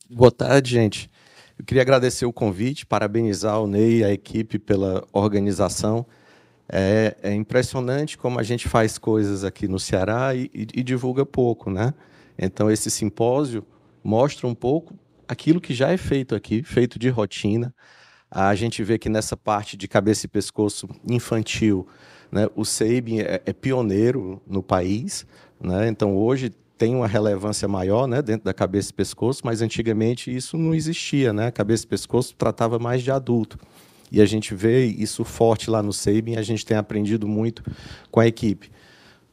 Boa tarde, gente. Eu queria agradecer o convite, parabenizar o Ney e a equipe pela organização. É impressionante como a gente faz coisas aqui no Ceará e divulga pouco, né? Então, esse simpósio mostra um pouco aquilo que já é feito aqui, feito de rotina. A gente vê que nessa parte de cabeça e pescoço infantil, né, o SEIB é pioneiro no país, né? Então, hoje tem uma relevância maior, né, dentro da cabeça e pescoço, mas antigamente isso não existia, né? A cabeça e pescoço tratava mais de adulto. E a gente vê isso forte lá no SEIB e a gente tem aprendido muito com a equipe.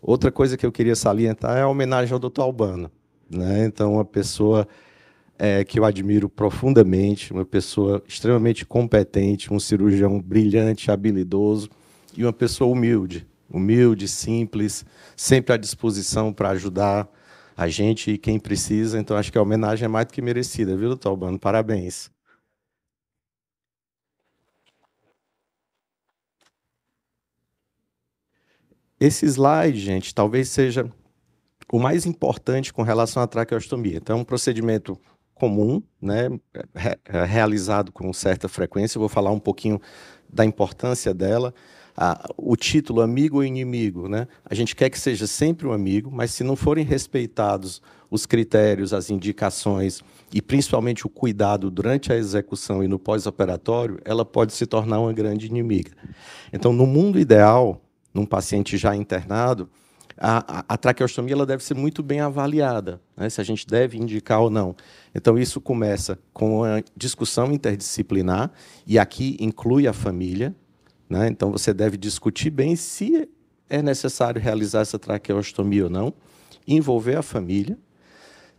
Outra coisa que eu queria salientar é a homenagem ao Dr. Albano, né? Então, uma pessoa que eu admiro profundamente, uma pessoa extremamente competente, um cirurgião brilhante, habilidoso e uma pessoa humilde, simples, sempre à disposição para ajudar a gente e quem precisa. Então, acho que a homenagem é mais do que merecida, viu, doutor Albano? Parabéns. Esse slide, gente, talvez seja o mais importante com relação à traqueostomia. Então, é um procedimento comum, né, realizado com certa frequência. Eu vou falar um pouquinho da importância dela. O título amigo ou inimigo, né? A gente quer que seja sempre um amigo, mas se não forem respeitados os critérios, as indicações e principalmente o cuidado durante a execução e no pós-operatório, ela pode se tornar uma grande inimiga. Então, no mundo ideal, num paciente já internado, a traqueostomia ela deve ser muito bem avaliada, né, se a gente deve indicar ou não. Então, isso começa com a discussão interdisciplinar, e aqui inclui a família, né? Então, você deve discutir bem se é necessário realizar essa traqueostomia ou não, envolver a família.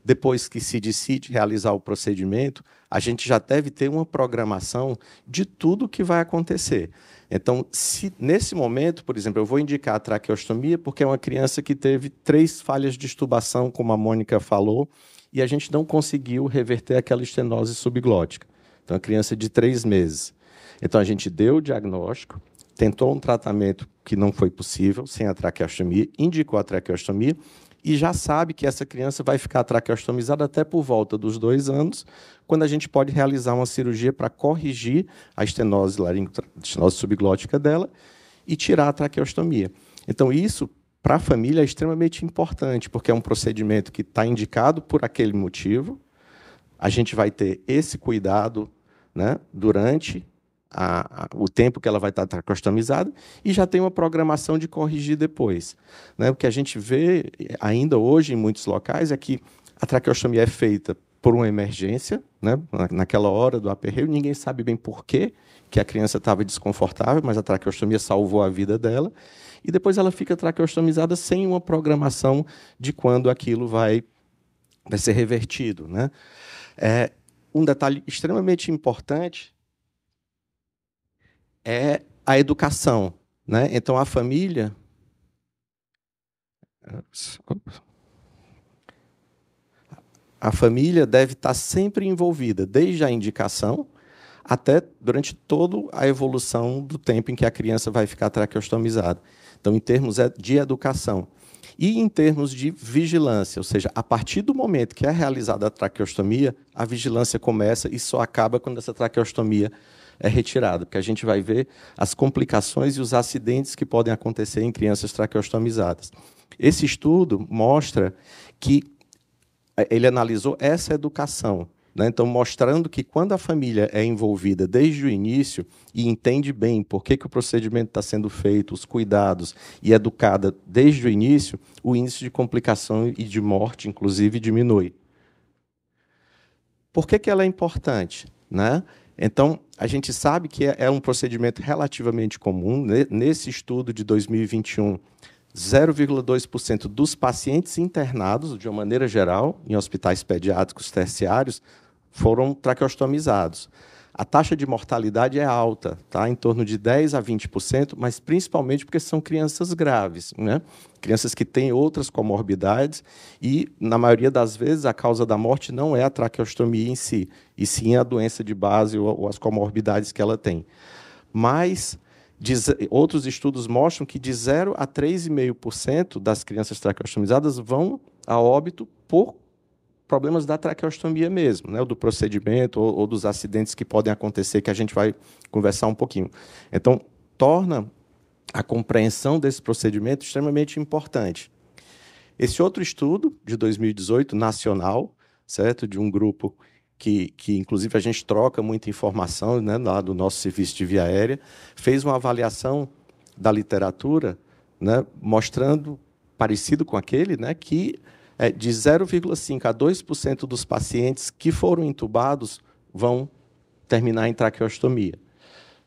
Depois que se decide realizar o procedimento, a gente já deve ter uma programação de tudo o que vai acontecer. Então, se nesse momento, por exemplo, eu vou indicar a traqueostomia porque é uma criança que teve 3 falhas de extubação, como a Mônica falou, e a gente não conseguiu reverter aquela estenose subglótica. Então, a criança de 3 meses. Então, a gente deu o diagnóstico, tentou um tratamento que não foi possível, sem a traqueostomia, indicou a traqueostomia, e já sabe que essa criança vai ficar traqueostomizada até por volta dos 2 anos, quando a gente pode realizar uma cirurgia para corrigir a estenose estenose subglótica dela e tirar a traqueostomia. Então, isso, para a família, é extremamente importante, porque é um procedimento que está indicado por aquele motivo, a gente vai ter esse cuidado, né, durante o tempo que ela vai estar customizada e já tem uma programação de corrigir depois, né? O que a gente vê ainda hoje em muitos locais é que a traqueostomia é feita por uma emergência, né? Naquela hora do aperreio, ninguém sabe bem por quê que a criança estava desconfortável, mas a traqueostomia salvou a vida dela, e depois ela fica traqueostomizada sem uma programação de quando aquilo vai ser revertido, né? Um detalhe extremamente importante é a educação, né? Então, a família... A família deve estar sempre envolvida, desde a indicação até durante toda a evolução do tempo em que a criança vai ficar traqueostomizada. Então, em termos de educação. E em termos de vigilância, ou seja, a partir do momento que é realizada a traqueostomia, a vigilância começa e só acaba quando essa traqueostomia é retirada, porque a gente vai ver as complicações e os acidentes que podem acontecer em crianças traqueostomizadas. Esse estudo mostra que ele analisou essa educação, né? Então, mostrando que quando a família é envolvida desde o início e entende bem por que o procedimento está sendo feito, os cuidados, e é educada desde o início, o índice de complicação e de morte, inclusive, diminui. Por que ela é importante, né? Então, a gente sabe que é um procedimento relativamente comum. Nesse estudo de 2021, 0,2% dos pacientes internados, de uma maneira geral, em hospitais pediátricos terciários, foram traqueostomizados. A taxa de mortalidade é alta, tá? Em torno de 10 a 20%, mas principalmente porque são crianças graves, né? Crianças que têm outras comorbidades e, na maioria das vezes, a causa da morte não é a traqueostomia em si, e sim a doença de base ou as comorbidades que ela tem. Mas outros estudos mostram que de 0 a 3,5% das crianças traqueostomizadas vão a óbito por problemas da traqueostomia mesmo, né, do procedimento ou dos acidentes que podem acontecer, que a gente vai conversar um pouquinho. Então, torna a compreensão desse procedimento extremamente importante. Esse outro estudo, de 2018, nacional, certo, de um grupo que inclusive, a gente troca muita informação, né, lá do nosso serviço de via aérea, fez uma avaliação da literatura, né, mostrando, parecido com aquele, né, que de 0,5% a 2% dos pacientes que foram intubados vão terminar em traqueostomia.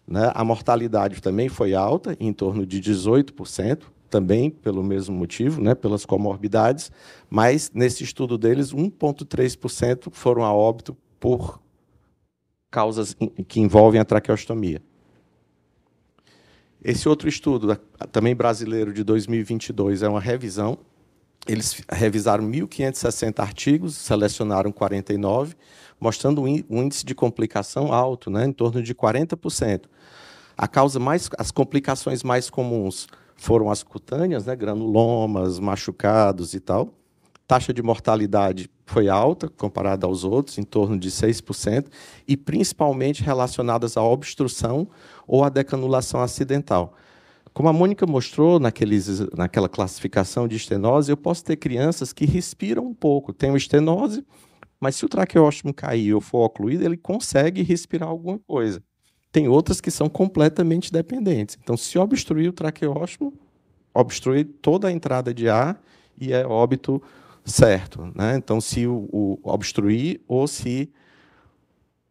Né? A mortalidade também foi alta, em torno de 18%, também pelo mesmo motivo, né, pelas comorbidades, mas, nesse estudo deles, 1,3% foram a óbito por causas que envolvem a traqueostomia. Esse outro estudo, também brasileiro, de 2022, é uma revisão. Eles revisaram 1.560 artigos, selecionaram 49, mostrando um índice de complicação alto, né, em torno de 40%. As complicações mais comuns foram as cutâneas, né, granulomas, machucados e tal. Taxa de mortalidade foi alta, comparada aos outros, em torno de 6%, e principalmente relacionadas à obstrução ou à decanulação acidental. Como a Mônica mostrou naquela classificação de estenose, eu posso ter crianças que respiram um pouco, têm uma estenose, mas se o traqueóstomo cair ou for ocluído, ele consegue respirar alguma coisa. Tem outras que são completamente dependentes. Então, se obstruir o traqueóstomo, obstrui toda a entrada de ar e é óbito certo, né? Então, se o obstruir ou se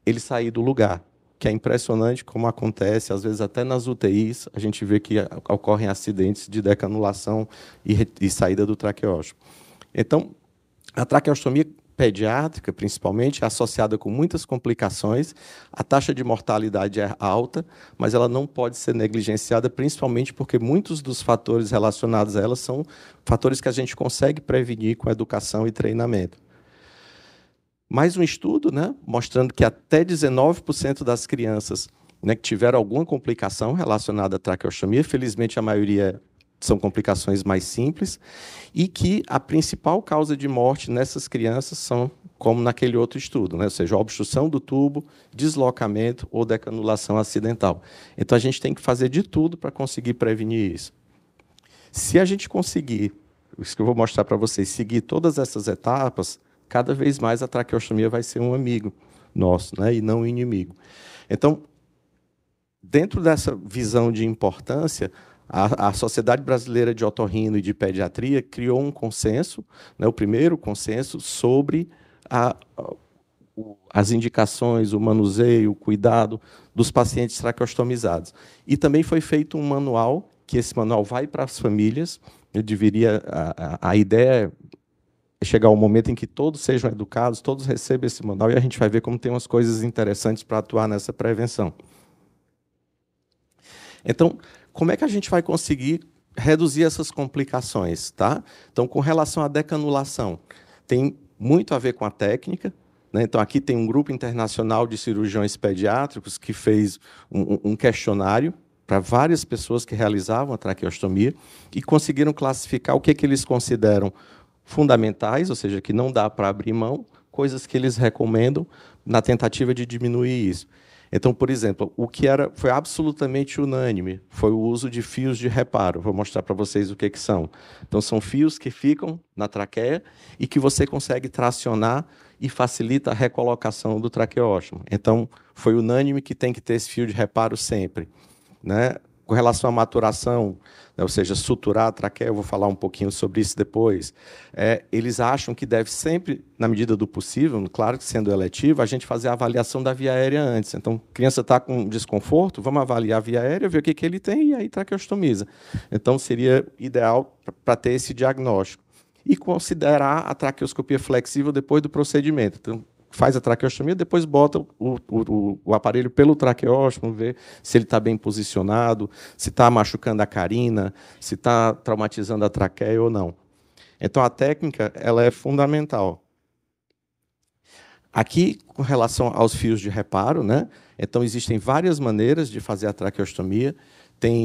ele sair do lugar, que é impressionante como acontece, às vezes até nas UTIs, a gente vê que ocorrem acidentes de decanulação e saída do traqueóstomo. Então, a traqueostomia pediátrica, principalmente, é associada com muitas complicações. A taxa de mortalidade é alta, mas ela não pode ser negligenciada, principalmente porque muitos dos fatores relacionados a ela são fatores que a gente consegue prevenir com educação e treinamento. Mais um estudo, né, mostrando que até 19% das crianças, né, que tiveram alguma complicação relacionada à traqueostomia, felizmente a maioria são complicações mais simples, e que a principal causa de morte nessas crianças são, como naquele outro estudo, né? Ou seja, obstrução do tubo, deslocamento ou decanulação acidental. Então, a gente tem que fazer de tudo para conseguir prevenir isso. Se a gente conseguir, isso que eu vou mostrar para vocês, seguir todas essas etapas, cada vez mais a traqueostomia vai ser um amigo nosso, né? E não um inimigo. Então, dentro dessa visão de importância, a Sociedade Brasileira de Otorrino e de Pediatria criou um consenso, né, o primeiro consenso, sobre as indicações, o manuseio, o cuidado dos pacientes traqueostomizados. E também foi feito um manual, que esse manual vai para as famílias. Eu deveria, a ideia é chegar ao momento em que todos sejam educados, todos recebam esse manual, e a gente vai ver como tem umas coisas interessantes para atuar nessa prevenção. Então, como é que a gente vai conseguir reduzir essas complicações? Tá? Então, com relação à decanulação, tem muito a ver com a técnica, né? Então, aqui tem um grupo internacional de cirurgiões pediátricos que fez um questionário para várias pessoas que realizavam a traqueostomia e conseguiram classificar o que eles consideram fundamentais, ou seja, que não dá para abrir mão, coisas que eles recomendam na tentativa de diminuir isso. Então, por exemplo, o que foi absolutamente unânime foi o uso de fios de reparo. Vou mostrar para vocês o que são. Então, são fios que ficam na traqueia e que você consegue tracionar e facilita a recolocação do traqueóstomo. Então, foi unânime que tem que ter esse fio de reparo sempre, né? Com relação à maturação, né, ou seja, suturar a traqueia, eu vou falar um pouquinho sobre isso depois, eles acham que deve sempre, na medida do possível, claro que sendo eletivo, a gente fazer a avaliação da via aérea antes. Então, a criança está com desconforto, vamos avaliar a via aérea, ver o que ele tem e aí traqueostomiza. Então, seria ideal para ter esse diagnóstico. E considerar a traqueoscopia flexível depois do procedimento. Então, faz a traqueostomia, depois bota o aparelho pelo traqueóstomo, vê se ele está bem posicionado, se está machucando a carina, se está traumatizando a traqueia ou não. Então, a técnica ela é fundamental. Aqui, com relação aos fios de reparo, né? Então, existem várias maneiras de fazer a traqueostomia.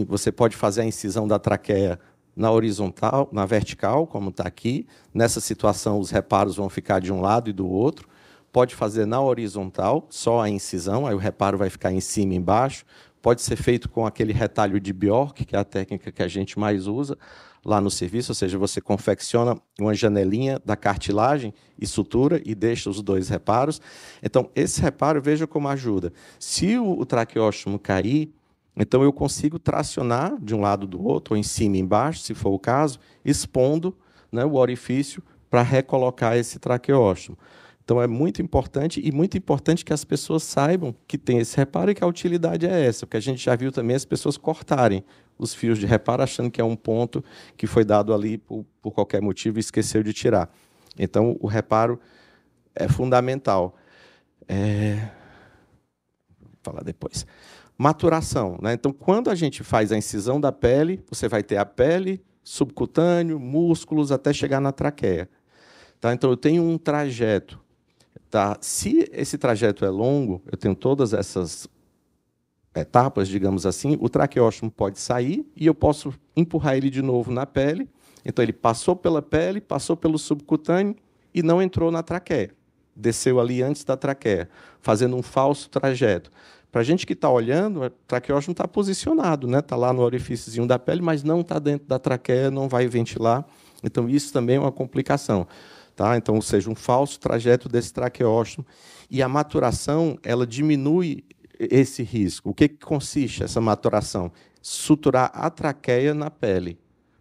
Você pode fazer a incisão da traqueia na horizontal, na vertical, como está aqui. Nessa situação, os reparos vão ficar de um lado e do outro. Pode fazer na horizontal, só a incisão, aí o reparo vai ficar em cima e embaixo. Pode ser feito com aquele retalho de Bjork, que é a técnica que a gente mais usa lá no serviço, ou seja, você confecciona uma janelinha da cartilagem e sutura e deixa os dois reparos. Então, esse reparo, veja como ajuda. Se o traqueóstomo cair, então eu consigo tracionar de um lado do outro, ou em cima e embaixo, se for o caso, expondo, né, o orifício para recolocar esse traqueóstomo. Então, é muito importante, e muito importante que as pessoas saibam que tem esse reparo e que a utilidade é essa, porque a gente já viu também as pessoas cortarem os fios de reparo, achando que é um ponto que foi dado ali por qualquer motivo e esqueceu de tirar. Então, o reparo é fundamental. Vou falar depois. Maturação, né? Então, quando a gente faz a incisão da pele, você vai ter a pele, subcutâneo, músculos, até chegar na traqueia. Tá? Então, eu tenho um trajeto. Tá? Se esse trajeto é longo, eu tenho todas essas etapas, digamos assim, o traqueóstomo pode sair e eu posso empurrar ele de novo na pele. Então, ele passou pela pele, passou pelo subcutâneo e não entrou na traqueia. Desceu ali antes da traqueia, fazendo um falso trajeto. Para a gente que está olhando, o traqueóstomo está posicionado, né? Está lá no orifíciozinho da pele, mas não está dentro da traqueia, não vai ventilar. Então, isso também é uma complicação. Tá? Então, ou seja, um falso trajeto desse traqueóstomo. E a maturação, ela diminui esse risco. O que consiste essa maturação? Suturar a traqueia na pele.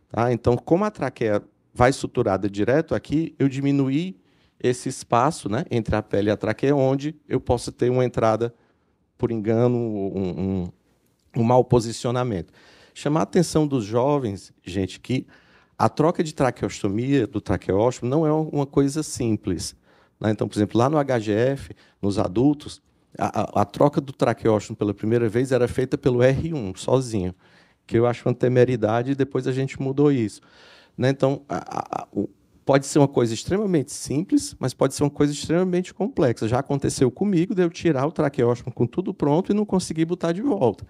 Tá? Então, como a traqueia vai suturada direto aqui, eu diminuí esse espaço, né, entre a pele e a traqueia, onde eu posso ter uma entrada por engano, um mau posicionamento. Chamar a atenção dos jovens, gente, que a troca de traqueostomia do traqueóstomo não é uma coisa simples. Né? Então, por exemplo, lá no HGF, nos adultos, a troca do traqueóstomo pela primeira vez era feita pelo R1, sozinho, que eu acho uma temeridade, e depois a gente mudou isso. Né? Então, pode ser uma coisa extremamente simples, mas pode ser uma coisa extremamente complexa. Já aconteceu comigo de eu tirar o traqueóstomo com tudo pronto e não conseguir botar de volta.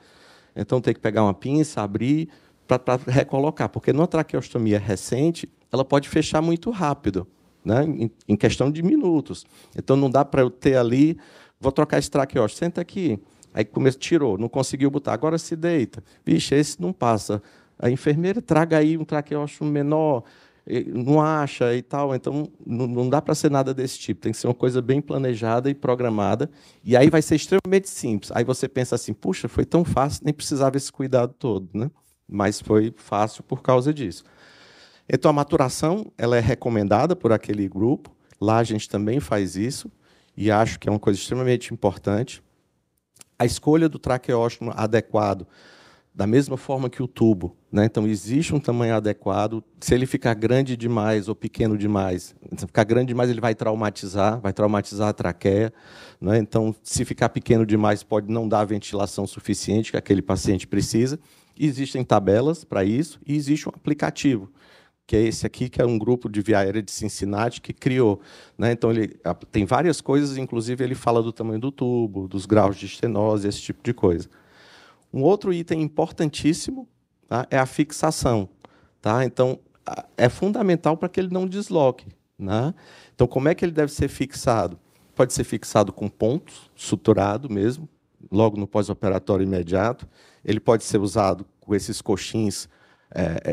Então, tem que pegar uma pinça, abrir, para recolocar, porque numa traqueostomia recente, ela pode fechar muito rápido, né? Em questão de minutos. Então, não dá para eu ter ali, vou trocar esse traqueóstomo, senta aqui. Aí tirou, não conseguiu botar, agora se deita. Vixe, esse não passa. A enfermeira traga aí um traqueóstomo menor, não acha e tal. Então, não dá para ser nada desse tipo. Tem que ser uma coisa bem planejada e programada. E aí vai ser extremamente simples. Aí você pensa assim, puxa, foi tão fácil, nem precisava esse cuidado todo, né? Mas foi fácil por causa disso. Então, a maturação ela é recomendada por aquele grupo. Lá a gente também faz isso, e acho que é uma coisa extremamente importante. A escolha do traqueóstomo adequado, da mesma forma que o tubo. Né? Então, existe um tamanho adequado. Se ele ficar grande demais ou pequeno demais, se ficar grande demais, ele vai traumatizar a traqueia. Né? Então, se ficar pequeno demais, pode não dar a ventilação suficiente que aquele paciente precisa. Existem tabelas para isso, e existe um aplicativo, que é esse aqui, que é um grupo de via aérea de Cincinnati que criou. Né? Então, ele tem várias coisas, inclusive ele fala do tamanho do tubo, dos graus de estenose, esse tipo de coisa. Um outro item importantíssimo, tá, é a fixação. Tá? Então, é fundamental para que ele não desloque. Né? Então, como é que ele deve ser fixado? Pode ser fixado com pontos, suturado mesmo, logo no pós-operatório imediato. Ele pode ser usado com esses coxins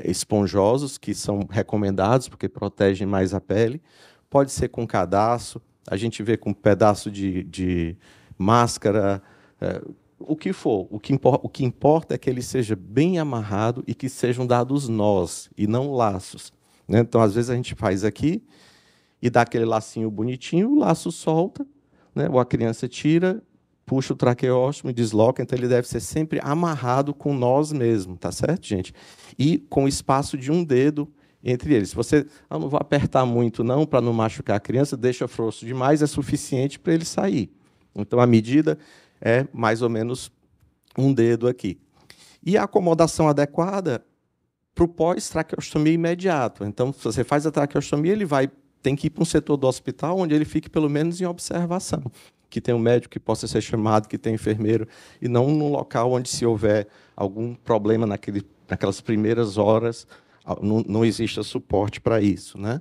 esponjosos, que são recomendados, porque protegem mais a pele. Pode ser com cadarço, a gente vê com um pedaço de máscara, o que for. O que importa é que ele seja bem amarrado e que sejam dados nós, e não laços. Né? Então, às vezes, a gente faz aqui e dá aquele lacinho bonitinho, o laço solta, né? Ou a criança tira, puxa o traqueóstomo e desloca, então ele deve ser sempre amarrado com nós mesmo, tá certo, gente? E com espaço de um dedo entre eles. Se você, não vou apertar muito não, para não machucar a criança, deixa frouxo demais, é suficiente para ele sair. Então, a medida é mais ou menos um dedo aqui. E a acomodação adequada para o pós-traqueostomia imediato. Então, se você faz a traqueostomia, ele tem que ir para um setor do hospital onde ele fique pelo menos em observação, que tem um médico que possa ser chamado, que tem enfermeiro, e não num local onde, se houver algum problema naquelas primeiras horas, não exista suporte para isso, né?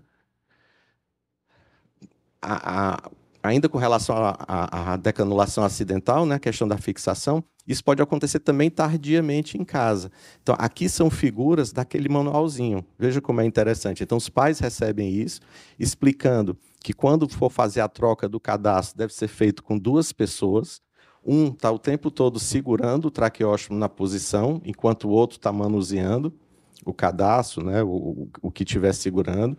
Ainda com relação à decanulação acidental, né, a questão da fixação, isso pode acontecer também tardiamente em casa. Então, aqui são figuras daquele manualzinho. Veja como é interessante. Então, os pais recebem isso, explicando que quando for fazer a troca do cadastro, deve ser feito com 2 pessoas. Um está o tempo todo segurando o traqueóstomo na posição, enquanto o outro está manuseando o cadastro, né, o que estiver segurando.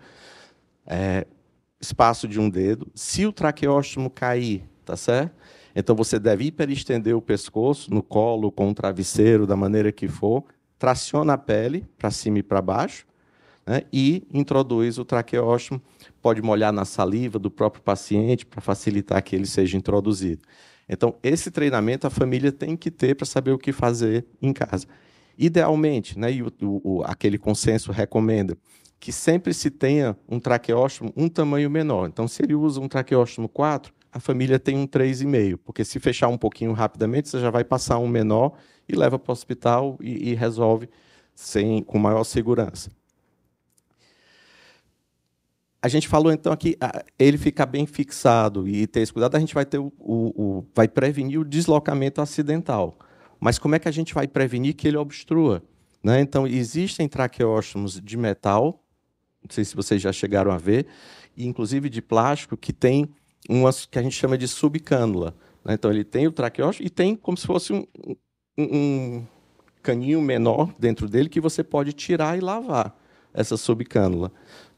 Espaço de um dedo. Se o traqueóstomo cair, tá certo? Então você deve hiperestender o pescoço no colo, com o travesseiro, da maneira que for, traciona a pele para cima e para baixo, né? E introduz o traqueóstomo. Pode molhar na saliva do próprio paciente para facilitar que ele seja introduzido. Então, esse treinamento a família tem que ter para saber o que fazer em casa. Idealmente, né, e aquele consenso recomenda que sempre se tenha um traqueóstomo um tamanho menor. Então, se ele usa um traqueóstomo 4, a família tem um 3,5, porque se fechar um pouquinho rapidamente, você já vai passar um menor e leva para o hospital e resolve com maior segurança. A gente falou, então, aqui, ele ficar bem fixado e ter esse cuidado, a gente vai ter vai prevenir o deslocamento acidental. Mas como é que a gente vai prevenir que ele obstrua? Né? Então, existem traqueóstomos de metal, não sei se vocês já chegaram a ver, e inclusive de plástico, que tem umas que a gente chama de subcânula. Né? Então, ele tem o traqueóstomo e tem como se fosse um caninho menor dentro dele que você pode tirar e lavar essa subcânula.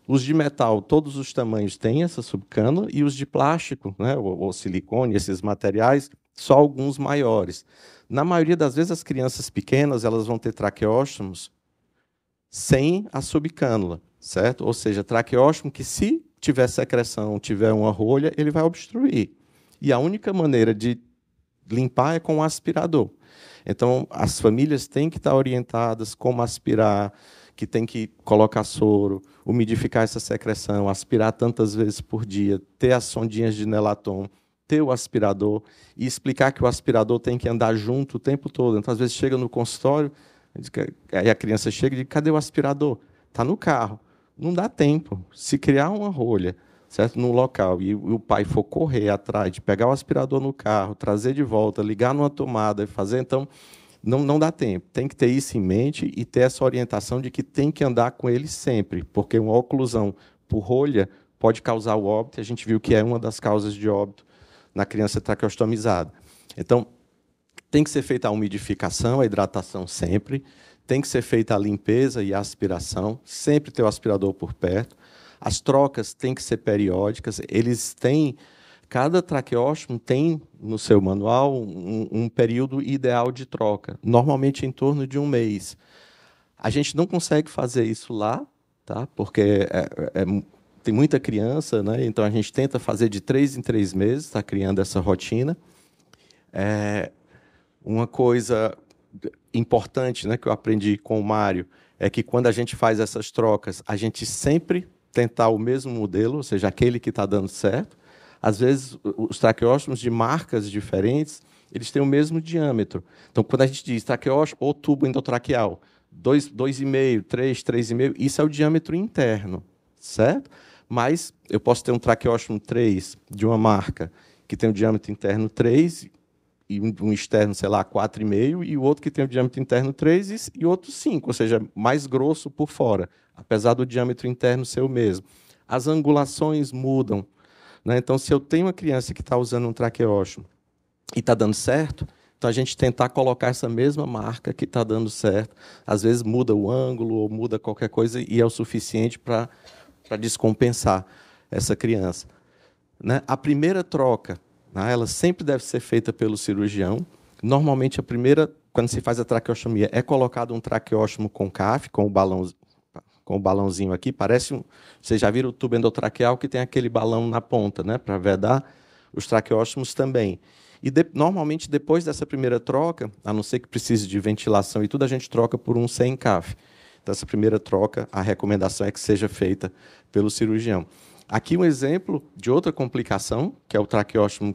Os de metal, todos os tamanhos têm essa subcânula, e os de plástico, né, ou silicone, esses materiais, só alguns maiores. Na maioria das vezes, as crianças pequenas elas vão ter traqueóstomos sem a subcânula, certo? Ou seja, traqueóstomo que, se tiver secreção, tiver uma rolha, ele vai obstruir. E a única maneira de limpar é com o aspirador. Então, as famílias têm que estar orientadas como aspirar, que tem que colocar soro, umidificar essa secreção, aspirar tantas vezes por dia, ter as sondinhas de Nelaton, ter o aspirador e explicar que o aspirador tem que andar junto o tempo todo. Então, às vezes, chega no consultório, aí a criança chega e diz, cadê o aspirador? Está no carro. Não dá tempo. Se criar uma rolha, certo, no local, e o pai for correr atrás de pegar o aspirador no carro, trazer de volta, ligar numa tomada e fazer, então, não dá tempo. Tem que ter isso em mente e ter essa orientação de que tem que andar com ele sempre, porque uma oclusão por rolha pode causar o óbito, e a gente viu que é uma das causas de óbito na criança traqueostomizada. Então, tem que ser feita a umidificação, a hidratação sempre, tem que ser feita a limpeza e a aspiração, sempre ter o aspirador por perto. As trocas têm que ser periódicas, cada traqueóstomo tem no seu manual um período ideal de troca, normalmente em torno de 1 mês. A gente não consegue fazer isso lá, tá? Porque tem muita criança, né? Então a gente tenta fazer de 3 em 3 meses, está criando essa rotina. Uma coisa importante, né, que eu aprendi com o Mário é que, quando a gente faz essas trocas, a gente sempre tentar o mesmo modelo, ou seja, aquele que está dando certo. Às vezes, os traqueóstomos de marcas diferentes, eles têm o mesmo diâmetro. Então, quando a gente diz traqueóstomo ou tubo endotraqueal, 2,5, 3, 3,5, isso é o diâmetro interno, certo? Mas eu posso ter um traqueóstomo 3 de uma marca que tem o diâmetro interno 3 e um externo, sei lá, 4,5, e o outro que tem o diâmetro interno 3 e outro 5, ou seja, mais grosso por fora, apesar do diâmetro interno ser o mesmo. As angulações mudam, né? Então, se eu tenho uma criança que está usando um traqueóstomo e está dando certo, então a gente tentar colocar essa mesma marca que está dando certo. Às vezes muda o ângulo ou muda qualquer coisa e é o suficiente para descompensar essa criança. Né? A primeira troca, né, ela sempre deve ser feita pelo cirurgião. Normalmente, quando se faz a traqueostomia, é colocado um traqueóstomo com CAF, com o balãozinho aqui. Vocês já viram o tubo endotraqueal que tem aquele balão na ponta, né, para vedar? Os traqueóstomos também. E normalmente, depois dessa primeira troca, a não ser que precise de ventilação e tudo, a gente troca por um sem CAF. Então, essa primeira troca, a recomendação é que seja feita pelo cirurgião. Aqui um exemplo de outra complicação, que é o traqueóstomo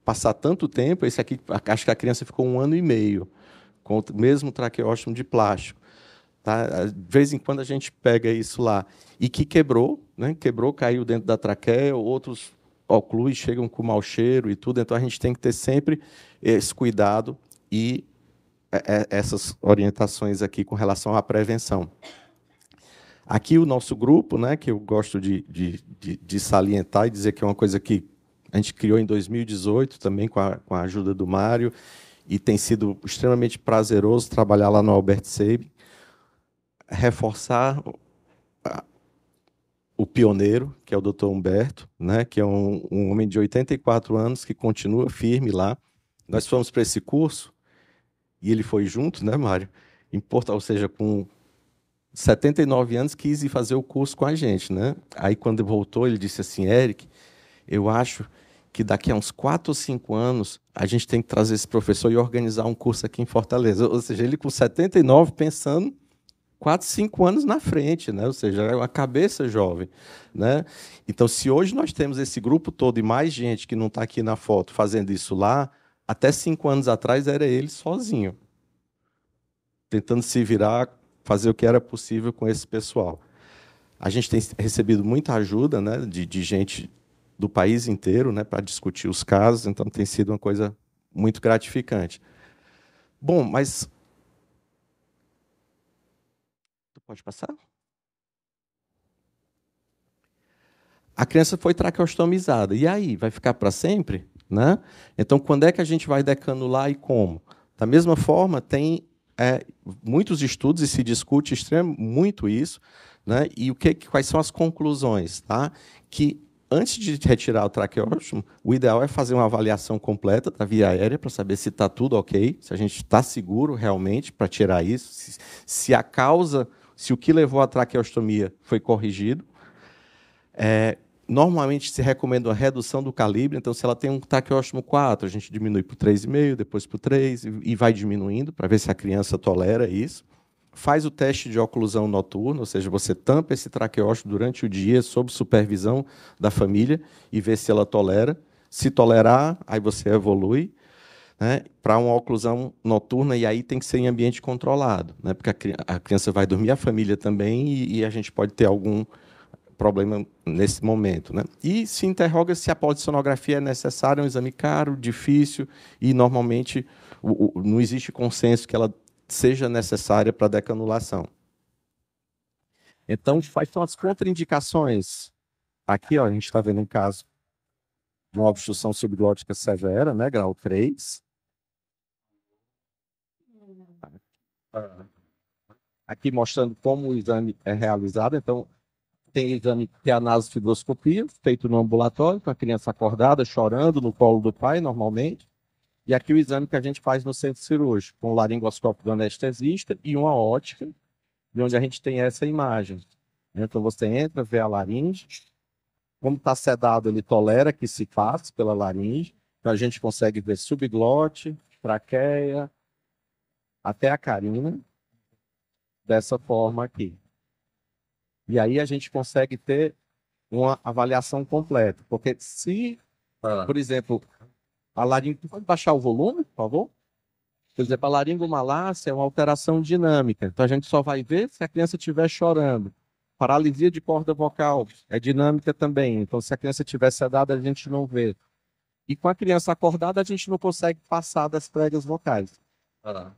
passar tanto tempo. Esse aqui, acho que a criança ficou 1 ano e meio com o mesmo traqueóstomo de plástico. tá? De vez em quando a gente pega isso lá e que quebrou, né? Quebrou, caiu dentro da traqueia, outros ocluem, chegam com mau cheiro e tudo. Então a gente tem que ter sempre esse cuidado e essas orientações aqui com relação à prevenção. Aqui o nosso grupo, né, que eu gosto de salientar e dizer que é uma coisa que a gente criou em 2018 também com a ajuda do Mário, e tem sido extremamente prazeroso trabalhar lá no Albert Sabin, reforçar o pioneiro, que é o Dr. Humberto, né, que é um homem de 84 anos que continua firme lá. Nós fomos para esse curso e ele foi junto, né, Mário? Ou seja, com 79 anos, quis ir fazer o curso com a gente, né? Aí, quando ele voltou, ele disse assim, Eric, eu acho que daqui a uns 4 ou 5 anos a gente tem que trazer esse professor e organizar um curso aqui em Fortaleza. Ou seja, ele com 79 pensando 4, 5 anos na frente, né? Ou seja, é uma cabeça jovem, né? Então, se hoje nós temos esse grupo todo e mais gente que não está aqui na foto fazendo isso lá, até 5 anos atrás era ele sozinho, tentando se virar, fazer o que era possível com esse pessoal. A gente tem recebido muita ajuda, né, de gente do país inteiro, né, para discutir os casos, então tem sido uma coisa muito gratificante. Bom, mas... Tu pode passar? A criança foi traqueostomizada. E aí, vai ficar para sempre? Né? Então, quando é que a gente vai decanular e como? Da mesma forma, tem muitos estudos e se discute muito isso, né? E quais são as conclusões? Tá? Que antes de retirar o traqueóstomo, o ideal é fazer uma avaliação completa da via aérea para saber se está tudo ok, se a gente está seguro realmente para tirar isso, se a causa, se o que levou à traqueostomia foi corrigido. Normalmente se recomenda uma redução do calibre, então se ela tem um traqueóstomo 4, a gente diminui para o 3,5, depois para o 3, e vai diminuindo para ver se a criança tolera isso. Faz o teste de oclusão noturna, ou seja, você tampa esse traqueóstomo durante o dia, sob supervisão da família, e vê se ela tolera. Se tolerar, aí você evolui, né, para uma oclusão noturna, e aí tem que ser em ambiente controlado, né, porque a criança vai dormir, a família também, e a gente pode ter algum problema nesse momento, né? E se interroga se a polissonografia é necessária, é um exame caro, difícil, e normalmente não existe consenso que ela seja necessária para decanulação. Então, quais são as contraindicações? Aqui, ó, a gente está vendo um caso de uma obstrução subglótica severa, né, grau 3. Aqui mostrando como o exame é realizado. Então, tem exame que é a nasofibroscopia, feito no ambulatório, com a criança acordada, chorando, no colo do pai, normalmente. E aqui o exame que a gente faz no centro cirúrgico, com o laringoscópio do anestesista e uma ótica, de onde a gente tem essa imagem. Então você entra, vê a laringe. Como está sedado, ele tolera que se passe pela laringe. Então a gente consegue ver subglote, traqueia, até a carina, dessa forma aqui. E aí a gente consegue ter uma avaliação completa. Porque se, por exemplo, a laringe... Pode baixar o volume, por favor? Por exemplo, a laringomalácia é uma alteração dinâmica. Então a gente só vai ver se a criança estiver chorando. Paralisia de corda vocal é dinâmica também. Então, se a criança estiver sedada, a gente não vê. E com a criança acordada, a gente não consegue passar das pregas vocais. Né?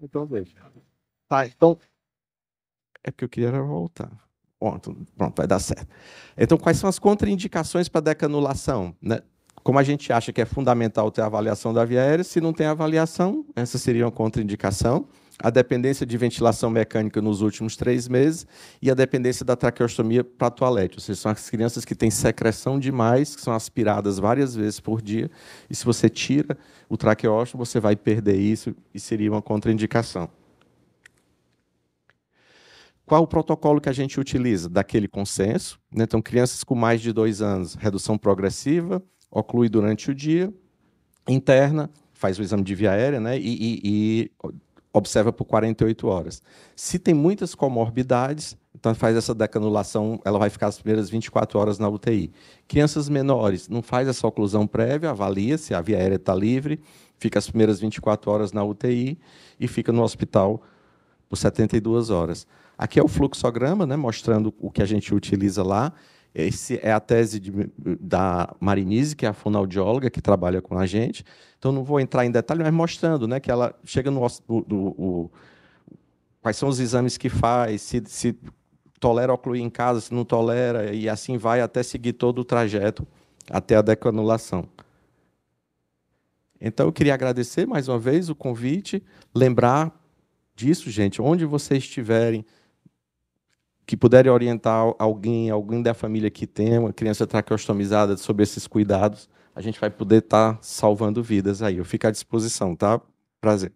Então, deixa. Tá, então... É porque eu queria voltar. Pronto, vai dar certo. Então, quais são as contraindicações para decanulação? Né? Como a gente acha que é fundamental ter a avaliação da via aérea, se não tem avaliação, essa seria uma contraindicação. A dependência de ventilação mecânica nos últimos 3 meses e a dependência da traqueostomia para toalete. Ou seja, são as crianças que têm secreção demais, que são aspiradas várias vezes por dia, e se você tira o traqueóstomo, você vai perder isso e seria uma contraindicação. Qual o protocolo que a gente utiliza? Daquele consenso, né? Então, crianças com mais de 2 anos, redução progressiva, oclui durante o dia, interna, faz o exame de via aérea, né? E observa por 48 horas. Se tem muitas comorbidades, então faz essa decanulação, ela vai ficar as primeiras 24 horas na UTI. Crianças menores, não faz essa oclusão prévia, avalia se a via aérea está livre, fica as primeiras 24 horas na UTI e fica no hospital por 72 horas. Aqui é o fluxograma, né, mostrando o que a gente utiliza lá. Esse é a tese da Marinise, que é a fonoaudióloga que trabalha com a gente. Então, não vou entrar em detalhe, mas mostrando, né, que ela chega no... quais são os exames que faz, se tolera ocluir em casa, se não tolera, e assim vai até seguir todo o trajeto até a decanulação. Então, eu queria agradecer mais uma vez o convite, lembrar disso, gente, onde vocês estiverem, que puderem orientar alguém da família que tem uma criança traqueostomizada sobre esses cuidados, a gente vai poder estar salvando vidas aí. Eu fico à disposição, tá? Prazer.